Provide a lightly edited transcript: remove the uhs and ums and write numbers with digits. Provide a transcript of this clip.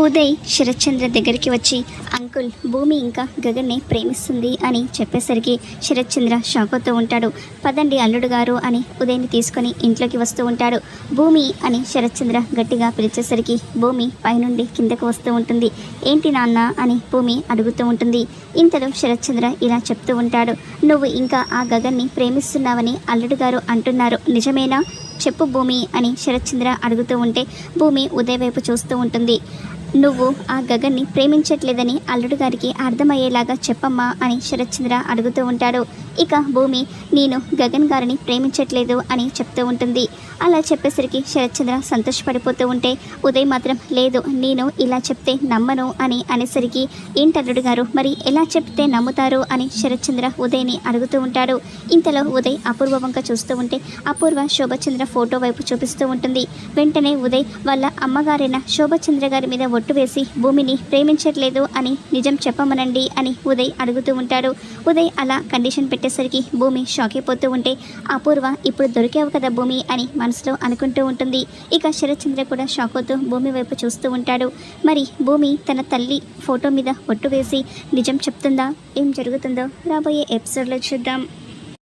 ఉదయ్ శరత్చంద్ర దగ్గరికి వచ్చి అంకుల్ భూమి ఇంకా గగన్ని ప్రేమిస్తుంది అని చెప్పేసరికి శరత్చంద్ర షాక్ అవుతూ ఉంటాడు. పదండి అల్లుడు గారు అని ఉదయ్ని తీసుకొని ఇంట్లోకి వస్తూ ఉంటాడు. భూమి అని శరత్చంద్ర గట్టిగా పిలిచేసరికి భూమి పైనుండి కిందకు వస్తూ ఉంటుంది. ఏంటి నాన్న అని భూమి అడుగుతూ ఉంటుంది. ఇంతలో శరత్చంద్ర ఇలా చెప్తూ ఉంటాడు. నువ్వు ఇంకా ఆ గగన్ని ప్రేమిస్తున్నావని అల్లుడు గారు అంటున్నారు, నిజమేనా? చెప్పు భూమి అని శరత్చంద్ర అడుగుతూ ఉంటే భూమి ఉదయ్ వైపు చూస్తూ ఉంటుంది. నువ్వు ఆ గగన్ని ప్రేమించట్లేదని అల్లుడు గారికి అర్థమయ్యేలాగా చెప్పమ్మా అని శరత్చంద్ర అడుగుతూ ఉంటాడు. ఇక భూమి నేను గగన్ గారిని ప్రేమించట్లేదు అని చెప్తూ ఉంటుంది. అలా చెప్పేసరికి శరత్చంద్ర సంతోషపడిపోతూ ఉంటే ఉదయ్ మాత్రం లేదు, నేను ఇలా చెప్తే నమ్మను అని అనేసరికి ఏంటి అల్లుడు గారు, మరి ఎలా చెప్తే నమ్ముతారు అని శరత్చంద్ర ఉదయ్ని అడుగుతూ ఉంటాడు. ఇంతలో ఉదయ్ అపూర్వ వంక చూస్తూ ఉంటే అపూర్వ శోభచంద్ర ఫోటో వైపు చూపిస్తూ ఉంటుంది. వెంటనే ఉదయ్ వాళ్ళ అమ్మగారైన శోభచంద్ర గారి మీద ఒట్టు వేసి భూమిని ప్రేమించట్లేదు అని నిజం చెప్పమనండి అని ఉదయ్ అడుగుతూ ఉంటాడు. ఉదయ్ అలా కండిషన్ పెట్టేసరికి భూమి షాక్ అయిపోతూ ఉంటే అపూర్వ ఇప్పుడు దొరికావు కదా భూమి అని మనసులో అనుకుంటూ ఉంటుంది. ఇక శరత్చంద్ర కూడా షాక్ అవుతూ భూమి వైపు చూస్తూ ఉంటాడు. మరి భూమి తన తల్లి ఫోటో మీద ఒట్టు వేసి నిజం చెప్తుందా? ఏం జరుగుతుందో రాబోయే ఎపిసోడ్లో చూద్దాం.